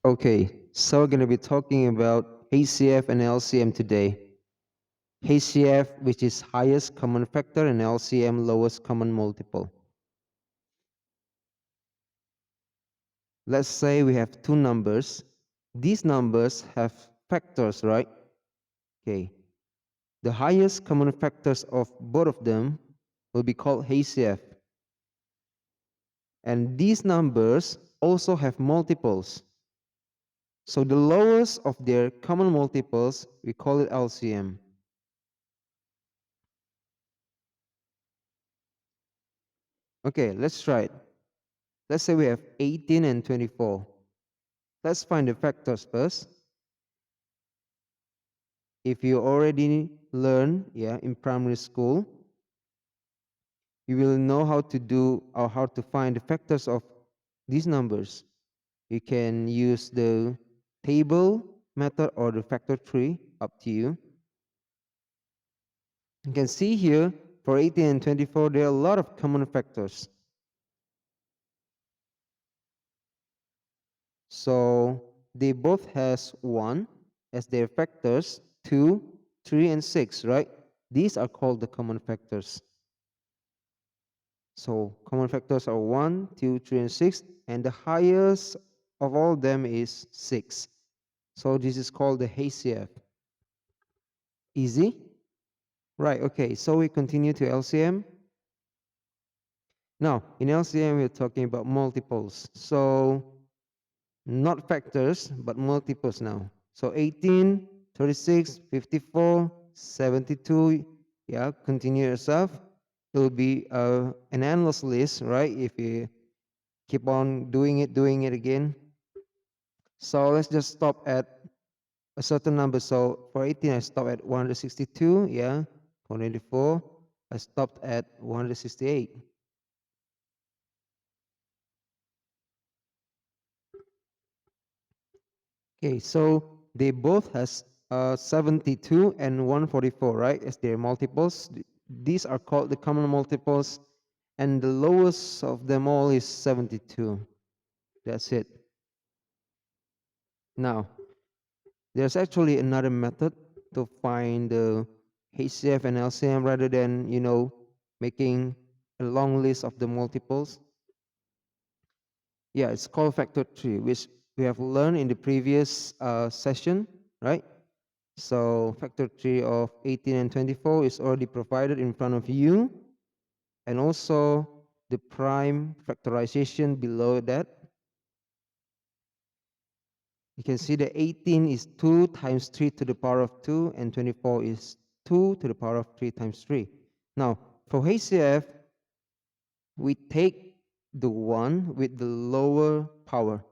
Okay, so we're going to be talking about HCF and LCM today. HCF, which is highest common factor, and LCM, lowest common multiple. Let's say we have two numbers. These numbers have factors, right? Okay. The highest common factors of both of them will be called HCF. And these numbers also have multiples. So the lowest of their common multiples, we call it LCM. Okay, let's try it. Let's say we have 18 and 24. Let's find the factors first. If you already learn, in primary school, you will know how to do or how to find the factors of these numbers. You can use the table method or the factor tree, up to you. You can see here for 18 and 24, there are a lot of common factors. So they both has 1 as their factors, 2, 3, and 6, right? These are called the common factors. So common factors are 1, 2, 3, and 6, and the highest of all them is 6. So this is called the HCF. Easy? Right, okay, so we continue to LCM. Now, in LCM, we're talking about multiples. So not factors, but multiples now. So 18, 36, 54, 72, continue yourself. It will be an endless list, right? If you keep on doing it again. So let's just stop at a certain number. So for 18, I stopped at 162, For 24, I stopped at 168. Okay, so they both has 72 and 144, right, as their multiples. These are called the common multiples, and the lowest of them all is 72. That's it. Now, there's actually another method to find the HCF and LCM rather than, making a long list of the multiples. Yeah, it's called factor tree, which we have learned in the previous session, right? So factor tree of 18 and 24 is already provided in front of you. And also the prime factorization below that. You can see that 18 is 2 times 3 to the power of 2, and 24 is 2 to the power of 3 times 3. Now, for HCF, we take the one with the lower power.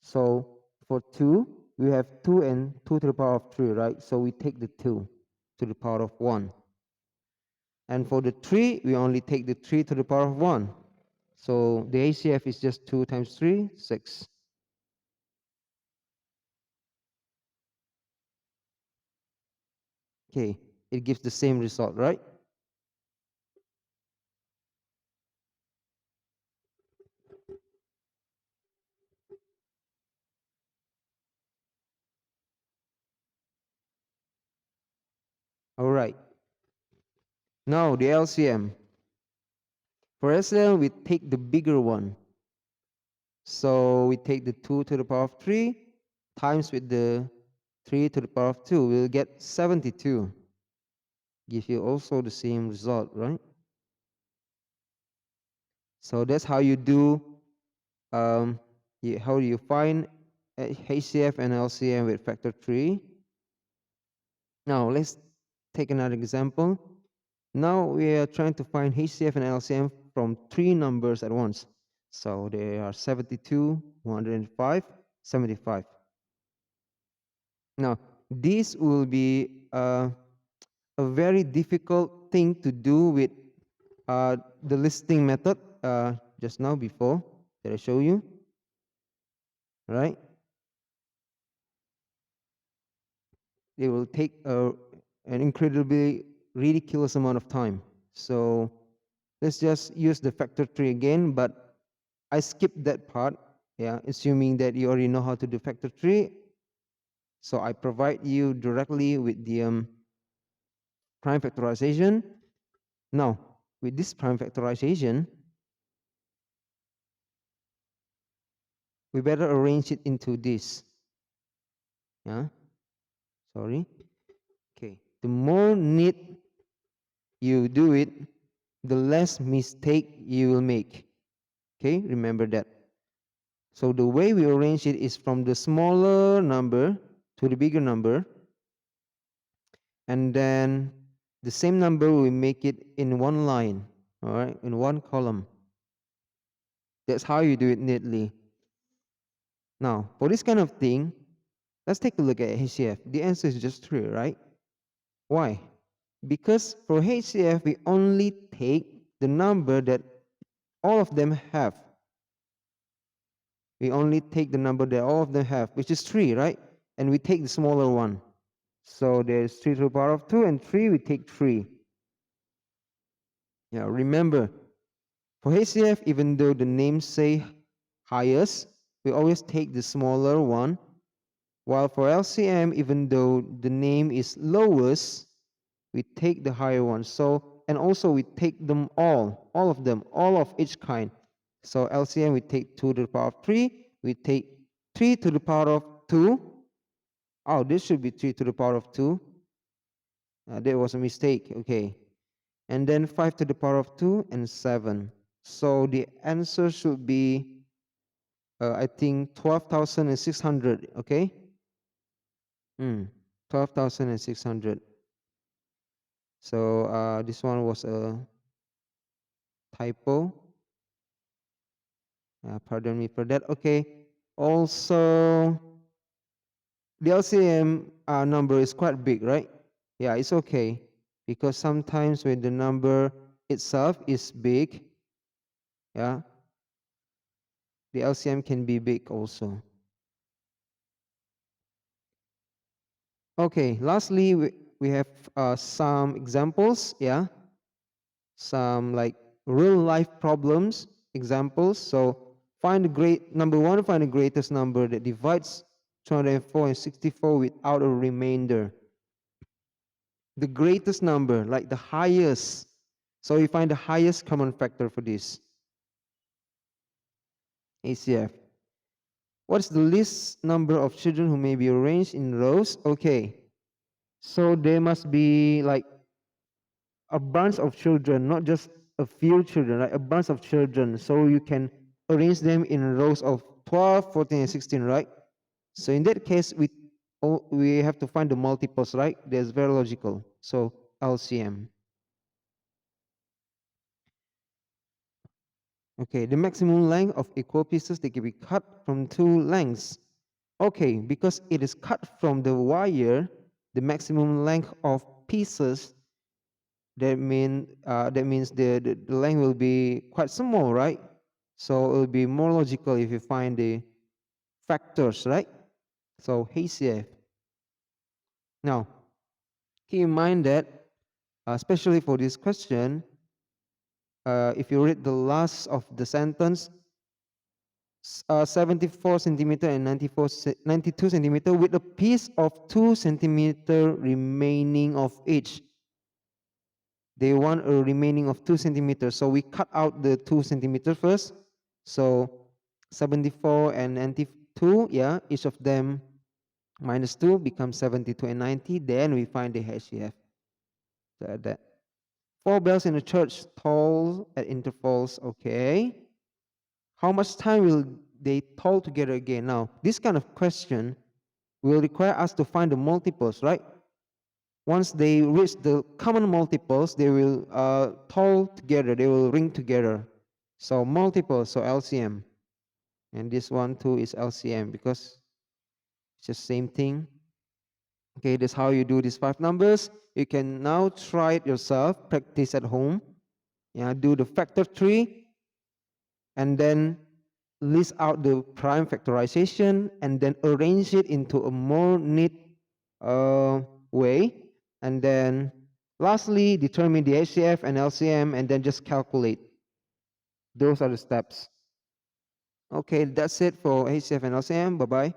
So for 2, we have 2 and 2 to the power of 3, right? So we take the 2 to the power of 1. And for the 3, we only take the 3 to the power of 1. So the HCF is just 2 times 3, 6. Okay, it gives the same result, right? All right. Now the LCM. For LCM, we take the bigger one. So we take the 2 to the power of 3 times with the 3 to the power of 2. We'll get 72. Give you also the same result, right? So that's how you do, how do you find HCF and LCM with factor 3. Now let's take another example. Now we are trying to find HCF and LCM from 3 numbers at once. So they are 72, 105, 75. Now this will be a very difficult thing to do with the listing method just now before that I show you, right? It will take an incredibly ridiculous amount of time. So let's just use the factor tree again, but I skipped that part. Yeah, assuming that you already know how to do factor tree. So I provide you directly with the prime factorization. Now, with this prime factorization, we better arrange it into this. Yeah, sorry. Okay, the more neat you do it, the less mistake you will make. Okay, remember that. So the way we arrange it is from the smaller number to the bigger number, and then the same number we make it in one line, all right, in one column. That's how you do it neatly. Now, for this kind of thing, let's take a look at HCF. The answer is just 3, right? Why? Because for HCF, we only take the number that all of them have. We only take the number that all of them have, which is 3, right? And we take the smaller one. So there's 3 to the power of 2 and 3, we take 3. Yeah, remember, for HCF, even though the names say highest, we always take the smaller one. While for LCM, even though the name is lowest, we take the higher one. So, and also we take them all of them, all of each kind. So LCM, we take 2 to the power of 3, we take 3 to the power of 2. Oh, this should be 3 to the power of 2. There was a mistake, okay. And then 5 to the power of 2 and 7. So the answer should be, I think, 12,600, okay? 12,600. So this one was a typo. Pardon me for that. Okay. Also, the LCM number is quite big, right? Yeah, it's okay. Because sometimes when the number itself is big, yeah, the LCM can be big also. Okay, lastly, we have some examples, yeah, some like real life problems examples. So find the number one, find the greatest number that divides 204 and 64 without a remainder. The greatest number, like the highest. So you find the highest common factor for this. ACF. What's the least number of children who may be arranged in rows? Okay. So there must be like a bunch of children, not just a few children, right? A bunch of children. So you can arrange them in rows of 12, 14, and 16, right? So in that case, we have to find the multiples, right? That's very logical. So LCM. Okay, the maximum length of equal pieces that can be cut from two lengths. Okay, because it is cut from the wire, the maximum length of pieces, that means the length will be quite small, right? So it will be more logical if you find the factors, right? So HCF. Now, keep in mind that, especially for this question, if you read the last of the sentence, 74 centimeter and 92 centimeter with a piece of 2 centimeter remaining of each. They want a remaining of 2 centimeters. So we cut out the 2 centimeter first. So 74 and 92, yeah, each of them minus 2 becomes 72 and 90. Then we find the HCF. So that 4 bells in the church toll at intervals, okay. How much time will they toll together again? Now, this kind of question will require us to find the multiples, right? Once they reach the common multiples, they will toll together, they will ring together. So multiples, so LCM. And this one too is LCM because it's the same thing. Okay, that's how you do these 5 numbers. You can now try it yourself, practice at home. Yeah, do the factor tree and then list out the prime factorization and then arrange it into a more neat way. And then lastly, determine the HCF and LCM and then just calculate. Those are the steps. Okay, that's it for HCF and LCM. Bye bye.